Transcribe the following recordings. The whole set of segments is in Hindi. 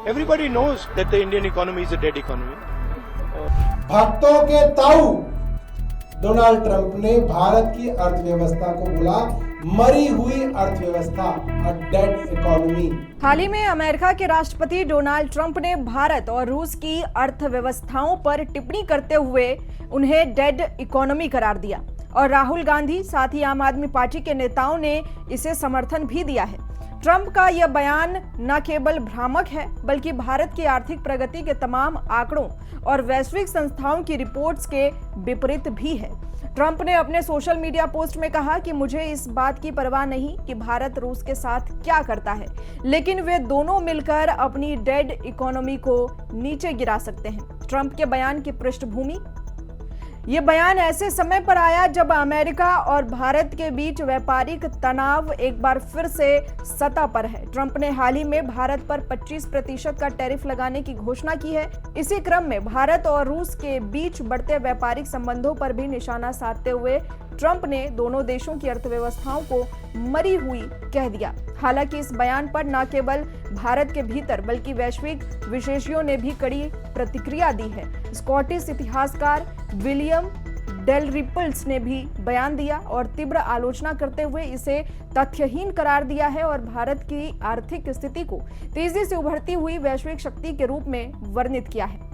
Everybody knows that the Indian economy is a dead economy. भक्तों के ताऊ डोनाल्ड ट्रंप ने भारत की अर्थव्यवस्था को बोला मरी हुई अर्थव्यवस्था, अ डेड इकोनॉमी। हाल ही में अमेरिका के राष्ट्रपति डोनाल्ड ट्रंप ने भारत और रूस की अर्थव्यवस्थाओं पर टिप्पणी करते हुए उन्हें डेड इकोनॉमी करार दिया और राहुल गांधी साथ ही आम आदमी पार्टी के नेताओं ने इसे समर्थन भी दिया है। ट्रंप का यह बयान न केवल भ्रामक है बल्कि भारत की आर्थिक प्रगति के तमाम आंकड़ों और वैश्विक संस्थाओं की रिपोर्ट्स के विपरीत भी है। ट्रंप ने अपने सोशल मीडिया पोस्ट में कहा कि मुझे इस बात की परवाह नहीं कि भारत रूस के साथ क्या करता है, लेकिन वे दोनों मिलकर अपनी डेड इकोनॉमी को नीचे गिरा सकते हैं। ट्रंप के बयान की पृष्ठभूमि, ये बयान ऐसे समय पर आया जब अमेरिका और भारत के बीच व्यापारिक तनाव एक बार फिर से सतह पर है। ट्रंप ने हाल ही में भारत पर 25% का टैरिफ लगाने की घोषणा की है। इसी क्रम में भारत और रूस के बीच बढ़ते व्यापारिक संबंधों पर भी निशाना साधते हुए ट्रंप ने दोनों देशों की अर्थव्यवस्थाओं को मरी हुई कह दिया। हालांकि इस बयान पर न केवल भारत के भीतर बल्कि वैश्विक विशेषज्ञों ने भी कड़ी प्रतिक्रिया दी है। स्कॉटिश इतिहासकार विलियम डेलरिपल्स ने भी बयान दिया और तीव्र आलोचना करते हुए इसे तथ्यहीन करार दिया है और भारत की आर्थिक स्थिति को तेजी से उभरती हुई वैश्विक शक्ति के रूप में वर्णित किया है।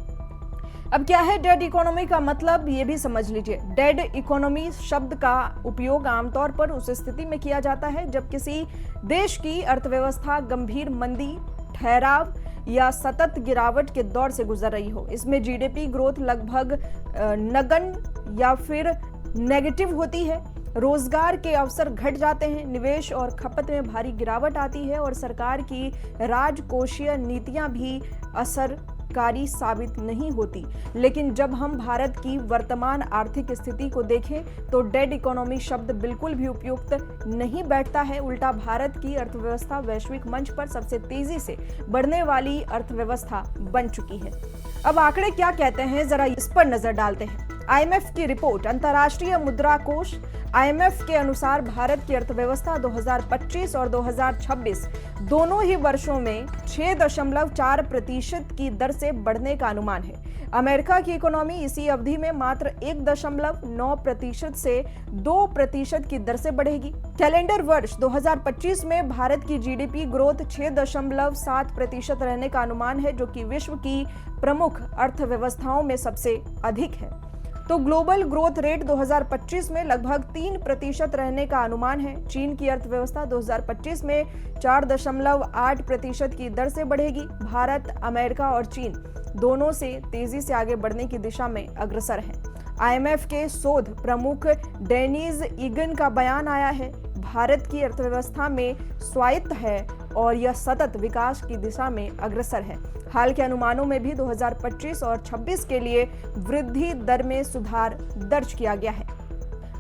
अब क्या है डेड इकोनॉमी का मतलब, ये भी समझ लीजिए। डेड इकोनॉमी शब्द का उपयोग आमतौर पर उस स्थिति में किया जाता है जब किसी देश की अर्थव्यवस्था गंभीर मंदी, ठहराव या सतत गिरावट के दौर से गुजर रही हो। इसमें जीडीपी ग्रोथ लगभग नगण्य या फिर नेगेटिव होती है, रोजगार के अवसर घट जाते हैं, निवेश और खपत में भारी गिरावट आती है और सरकार की राजकोषीय नीतियां भी असरकारी साबित नहीं होती। लेकिन जब हम भारत की वर्तमान आर्थिक स्थिति को देखें तो डेड इकोनॉमी शब्द बिल्कुल भी उपयुक्त नहीं बैठता है। उल्टा भारत की अर्थव्यवस्था वैश्विक मंच पर सबसे तेजी से बढ़ने वाली अर्थव्यवस्था बन चुकी है। अब आंकड़े क्या कहते हैं, जरा इस पर नजर डालते हैं। आईएमएफ की रिपोर्ट, अंतर्राष्ट्रीय मुद्रा कोष आईएमएफ के अनुसार भारत की अर्थव्यवस्था 2025 और 2026 दोनों ही वर्षों में 6.4% की दर से बढ़ने का अनुमान है। अमेरिका की इकोनॉमी इसी अवधि में मात्र 1.9% से 2% की दर से बढ़ेगी। कैलेंडर वर्ष 2025 में भारत की जीडीपी ग्रोथ 6.7% रहने का अनुमान है, जो कि विश्व की प्रमुख अर्थव्यवस्थाओं में सबसे अधिक है। तो ग्लोबल ग्रोथ रेट 2025 में लगभग 3% रहने का अनुमान है। चीन की अर्थव्यवस्था 2025 में 4.8% की दर से बढ़ेगी। भारत, अमेरिका और चीन दोनों से तेजी से आगे बढ़ने की दिशा में अग्रसर हैं। आईएमएफ के शोध प्रमुख डेनिस ईगन का बयान आया है, भारत की अर्थव्यवस्था में स्वायत्त है और यह सतत विकास की दिशा में अग्रसर है। हाल के अनुमानों में भी 2025 और 26 के लिए वृद्धि दर में सुधार दर्ज किया गया है।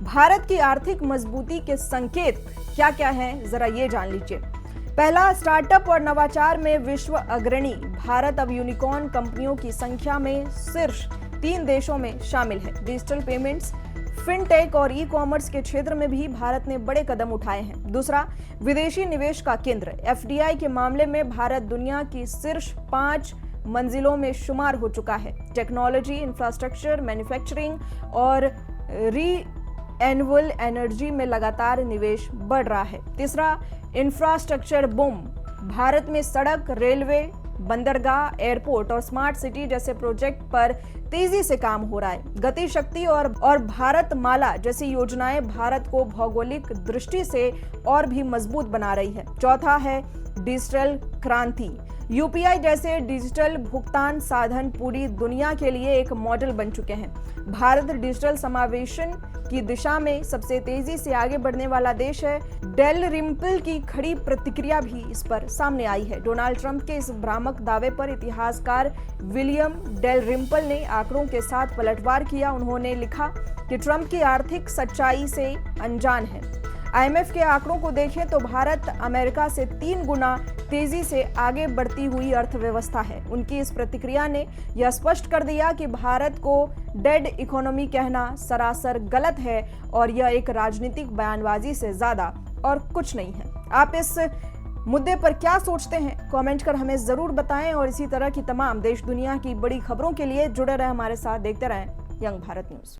भारत की आर्थिक मजबूती के संकेत क्या क्या हैं, जरा ये जान लीजिए। पहला, स्टार्टअप और नवाचार में विश्व अग्रणी। भारत अब यूनिकॉर्न कंपनियों की संख्या में शीर्ष 3 देशों में शामिल है। डिजिटल पेमेंट्स, फिनटेक और ई कॉमर्स के क्षेत्र में भी भारत ने बड़े कदम उठाए हैं। दूसरा, विदेशी निवेश का केंद्र। एफडीआई के मामले में भारत दुनिया की शीर्ष 5 मंजिलों में शुमार हो चुका है। टेक्नोलॉजी, इंफ्रास्ट्रक्चर, मैन्युफैक्चरिंग और रीएन्युएबल एनर्जी में लगातार निवेश बढ़ रहा है। तीसरा, इंफ्रास्ट्रक्चर बूम। भारत में सड़क, रेलवे, बंदरगाह, एयरपोर्ट और स्मार्ट सिटी जैसे प्रोजेक्ट पर तेजी से काम हो रहा है। गति शक्ति और भारत माला जैसी योजनाएं भारत को भौगोलिक दृष्टि से और भी मजबूत बना रही है। चौथा है डिजिटल क्रांति। यूपीआई जैसे डिजिटल भुगतान साधन पूरी दुनिया के लिए एक मॉडल बन चुके हैं। भारत डिजिटल समावेशन की दिशा में सबसे तेजी से आगे बढ़ने वाला देश है। डेलरिम्पल की खड़ी प्रतिक्रिया भी इस पर सामने आई है। डोनाल्ड ट्रंप के इस भ्रामक दावे पर इतिहासकार विलियम डेलरिम्पल ने आंकड़ों के साथ पलटवार किया। उन्होंने लिखा कि ट्रंप की आर्थिक सच्चाई से अनजान है। आईएमएफ के आंकड़ों को देखें तो भारत अमेरिका से 3 गुना तेजी से आगे बढ़ती हुई अर्थव्यवस्था है। उनकी इस प्रतिक्रिया ने यह स्पष्ट कर दिया कि भारत को डेड इकोनॉमी कहना सरासर गलत है और यह एक राजनीतिक बयानबाजी से ज्यादा और कुछ नहीं है। आप इस मुद्दे पर क्या सोचते हैं, कमेंट कर हमें जरूर बताएं और इसी तरह की तमाम देश दुनिया की बड़ी खबरों के लिए जुड़े रहें हमारे साथ, देखते रहें यंग भारत न्यूज।